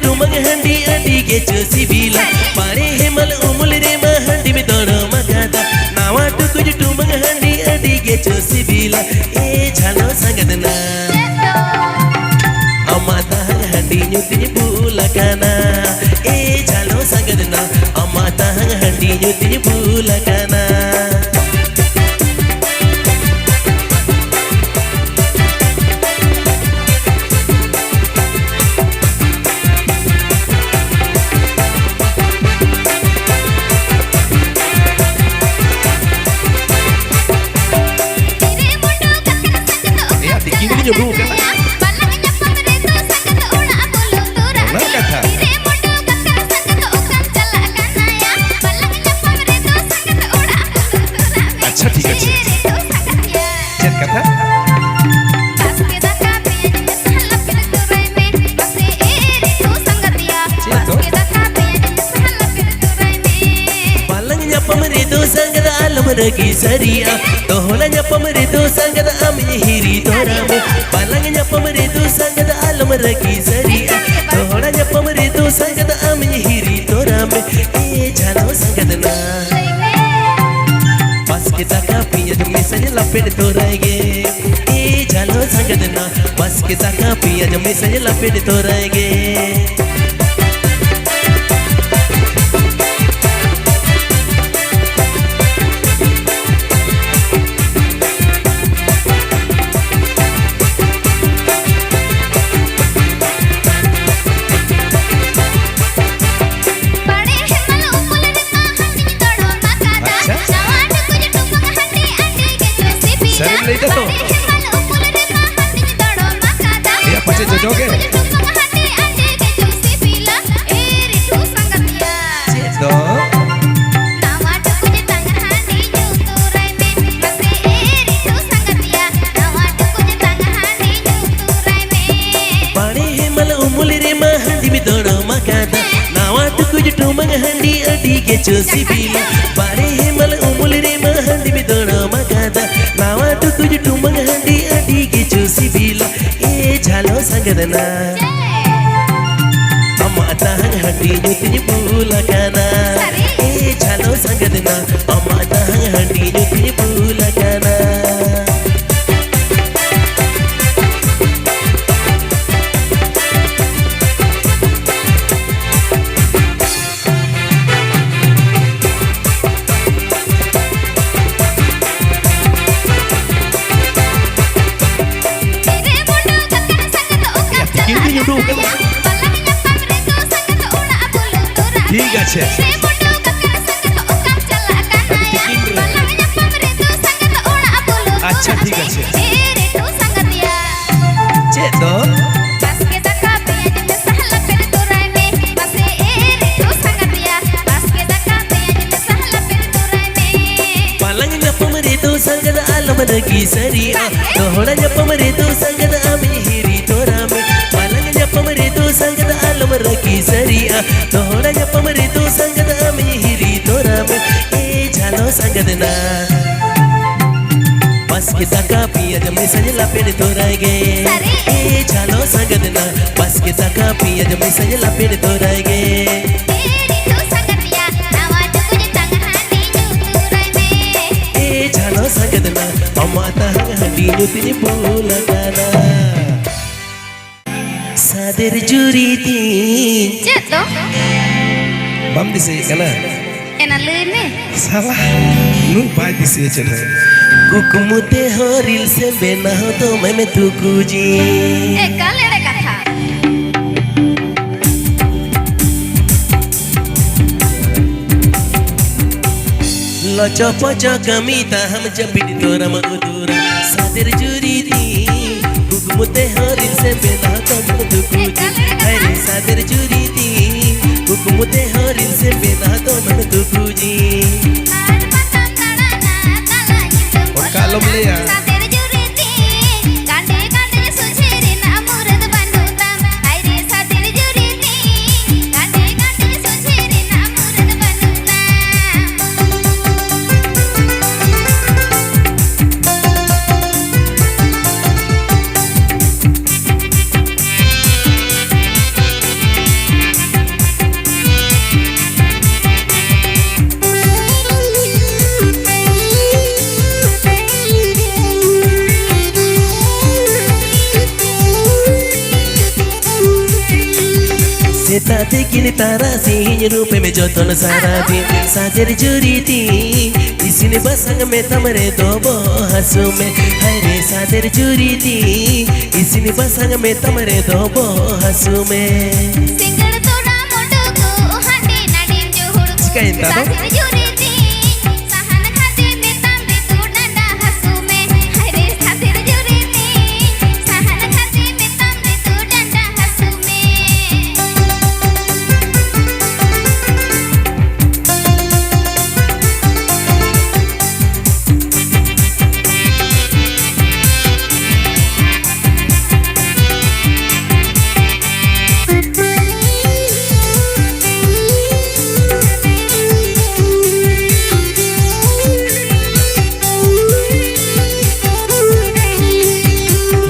टुमंग हंडी अडी के चोसी बिला पारे हेमल उमुल रे महंडी में तोड़ो मगादा नावा टुकुज टुमंग हंडी अडी के चोसी बिला ए झालो संगदना अमाता हंडी न्यूति बुला काना ए झालो संगदना अमाता हंडी न्यूति बुला काना अच्छा ठीक है चल कथा Ragi saria toholanya pamredo sangada amnya hiri torame palangnya pamredo sangada alam ragi saria toholanya pamredo sangada amnya hiri torame e jalo sangadna pas kita kapinya jemme saja lapet torage e jalo sangadna pas kita kapinya jemme saja lapet torage जोगे हंडी अडी के चोसी बिला पारे हेमल उमुल रे महंडी में दोड़ो मगादा नावा टुकुज टुमंग हंडी अडी के चोसी बिला ए झालो संगदना अमाता हंडी न्यूति बुला काना ए झालो संगदना अमाता हंडी न्यूति बुला काना ठीक है अच्छा ठीक है चेतो palangnya pamredo sangada alam ragi saria toholanya pamredo sangada amnya hiri torame palangnya pamredo sangada alam ragi saria toholanya pamredo sangada amnya hiri torame e jalo sangadna pas kita kapiya jemme saja lapet torage e jalo sangadna pas kita kapiya jemme saja lapet torage sangadna amata handi nyuti bola kana sader juriti ceto bam dise kana ena lene salah nun pai dise chela kukumute horil se bena ho to meme tukuji kale ada katha locho pocho kamita ham jabid tora magudura sader juriti kukumute horil se bena ho to meme tukuji aire sader juriti kukumute horil se bena ho to meme tukuji kalau beli ya Setate kini tarasi rupe me joton sarati Sadir juriti Isini basang me tamare dobo hasume Haire sadir juriti Isini basang me tamare dobo hasume Singar toda moduku handi nadim juhurku Cikain tado? Sadir juriti sahan khati betam bitu danda hasume Haire sadir juriti sahan khati betam bitu danda hasume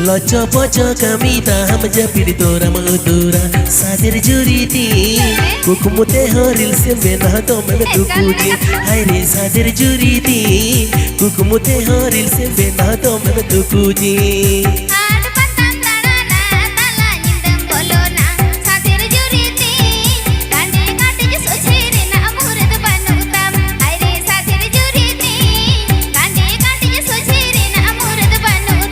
Loco poco kami taham japiri tora mautura Sadir juriti Kukumu te horil sembe na to me tukuji Haire sadir juriti Kukumu te horil sembe na to me tukuji Ad patam darana tala nyindam bolona Sadir juriti Gande gande ju sochiri na amurad banutam Haire sadir juriti Gande gande ju sochiri na amurad banutam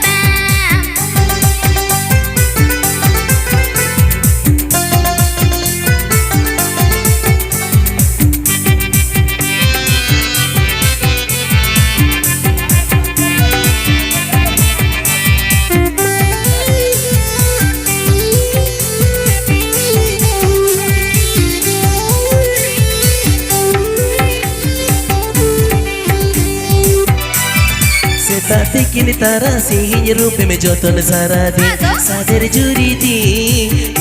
Setate kini tarasi rupe me joton sarati Sadir juriti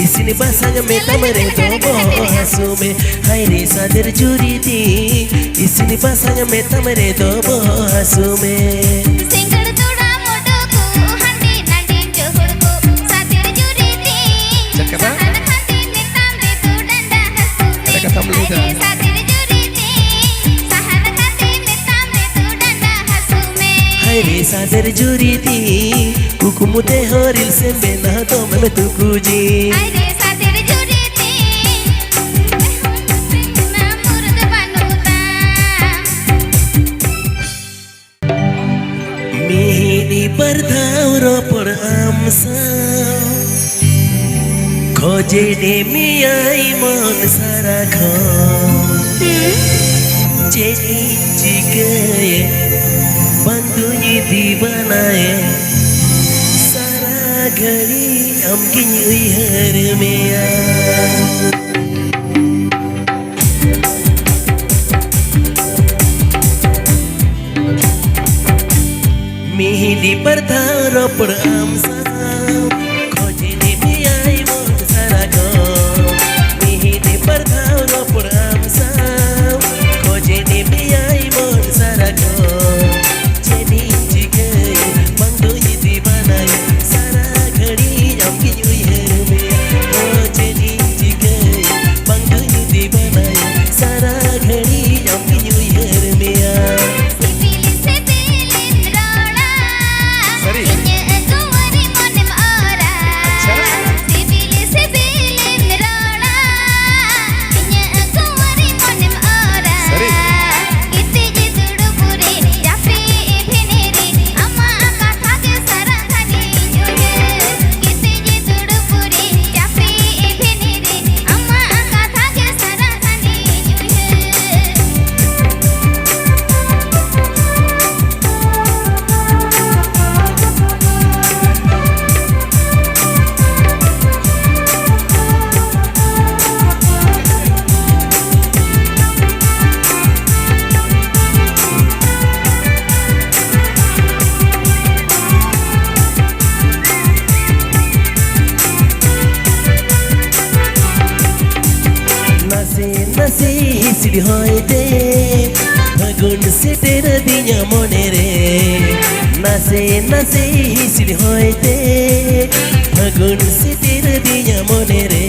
Isini basang me tamare dobo hasume Haire sadir juriti Isini basang me tamare dobo hasume Singar toda moduku handi nadim juhurku Sadir juriti Cakap apa? sahan khati betam bitu danda hasume Ada kata Melida. Haire sadir juriti sahan khati betam bitu danda hasume Haire sadir juriti Kukumu te horil sembe na to me tukuji Haire sadir juriti na murad banutam Mihini bardhau ropor amsau Khoje de mi ai mon sara kho Jeni jikaye bandu ye divanaye Sara ghari amki uihar meya Mihini bardhau ropor amsau Khoje de mi ai mon sara kho Mihini bardhau ropor amsau Khoje de mi ai mon sara kho Jeni jikaye bandu ye divanaye Sara ghari amki uihar meya Oh jeni jikaye bandu ye divanaye Sara ghari amki uihar meya Sipilin rona Sorry. Inya kuwari monem ora Acha. Sipilin rona Inya kuwari monem ora Sorry. Iti jidudu puri jafi ibhiniri Amma katha ke sarangani juhe Iti jidudu puri jafi ibhiniri Amma katha ke sarangani juhe Nasi nasi hisidi hoite Fagun se tera dinya monere Nasi nasi hisidi hoite Fagun se tera dinya monere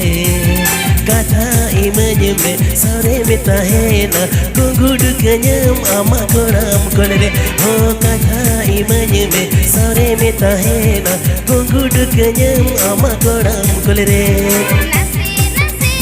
Kata imanye me sore me tahena Kungudu kenyam ama koram kolere Oh kata imanye me sore me tahena Kungudu kenyam ama koram kolere Nasi nasi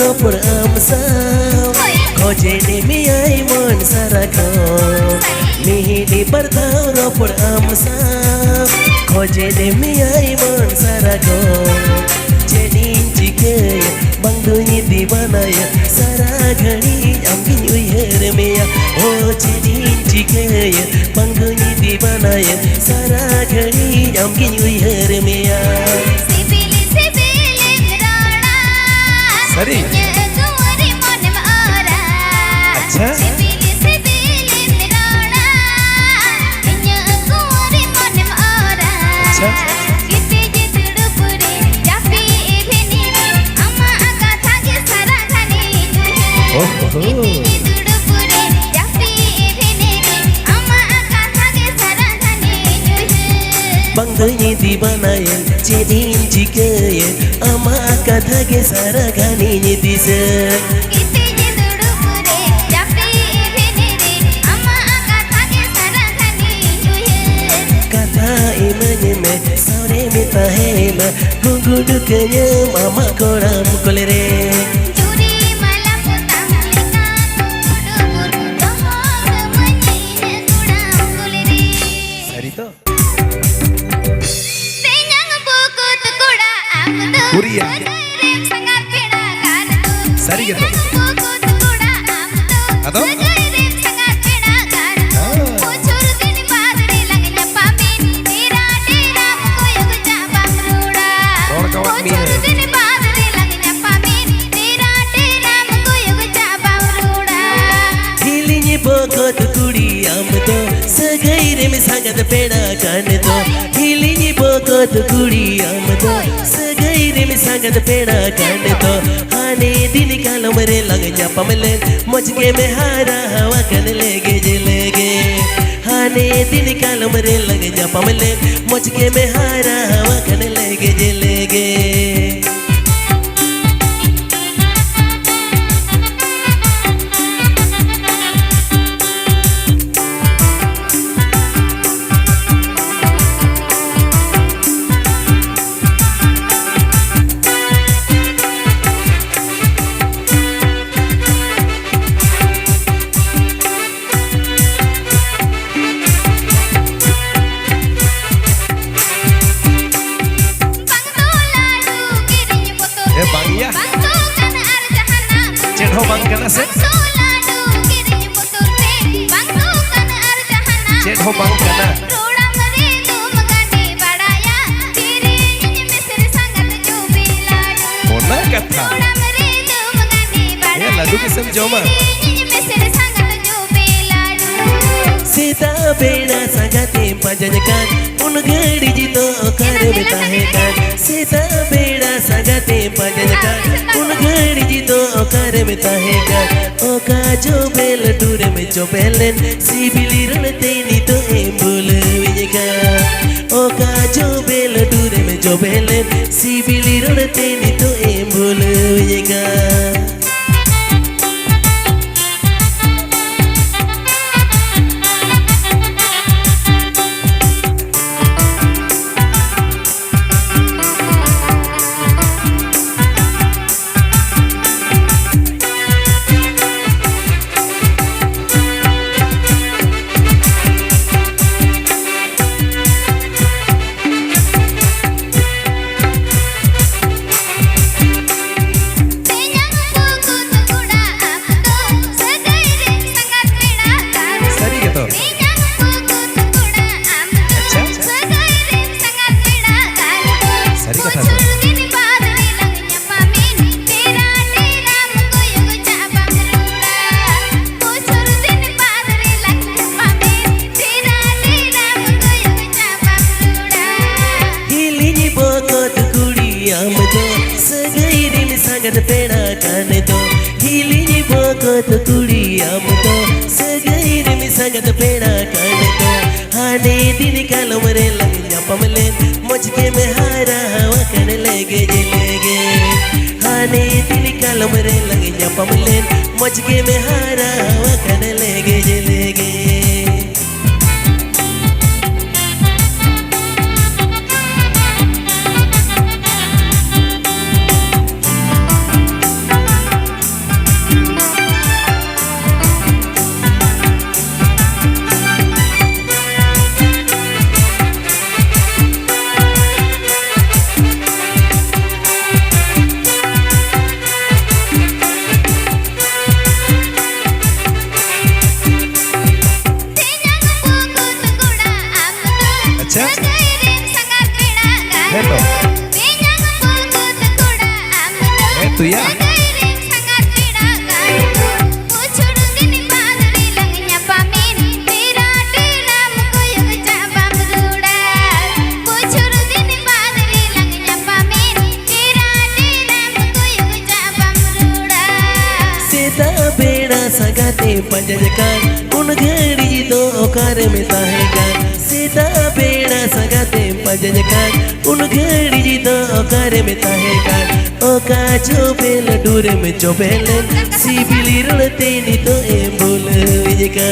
ropor amsam Koje demi ai mon sarakam Mihini bertau ropor amsam Koje demi ai mon sarakam Jedin jikaya bang dunyi dibanaya Saragani amgin uyar meya Oh jedin jikaya bang dunyi dibanaya Saragani amgin uyar meya सरी अच्छा अच्छा Bangdanya dibanayan jedin jikaya ama kata ge saragani disa kata imanya me sore mita hema gugu dukanya mama koram kolere सरी तो Kuria सरी gitu atau Bokot kudi amto sagaire me sangat peda kanto hilingi bokot kudi amto sagaire me sangat peda kanto hane din kalamre lagnya pamle mujke me hara hawa kan lege jelege hane din kalamre lagnya pamle mujke me hara hawa kan lege jelege Bangya Cedho bang kana se Cedho bang kana Bona kata Ya ladu kisam joma Sita beda sagate pajankan Un gadi jito kar betahekan Sita beda sagate pajankan Un gadi jito kar betahekan Oka jo bel dure me jo belen Sibili rante ni to embul vinyaka Oka jo bel dure me jo belen Sibili rante ni to embul vinyaka peda kanto hilingi bokot kudi amto sagaire mi sagat peda kanto hane din kalamre lagnya pamle mujke me hara hawa kan lege jelege hane din kalamre lagnya pamle mujke me hara hawa kan lege jelege संगाते पंजनकान उन घड़ी तो ओकार में ताहेकान सीता बेड़ा संगाते पंजनकान उन घड़ी तो ओकार में ताहेकान ओका चोबेल डूर में चोबेलन सिबिली रड़ते नी तो एम्बुल विजका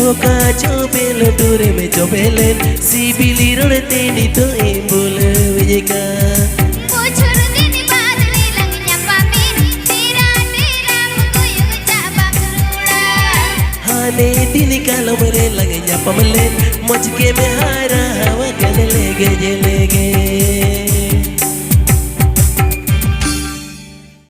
ओका चोबेल डूर में चोबेलन सिबिली रड़ते नी तो एम्बुल विजका Bocor dini badri lang nyapame tera tera mukuyug cabang ruda हाने दिन काल मरे लगे पमलेन मचके में हारा हवा गन ले गजले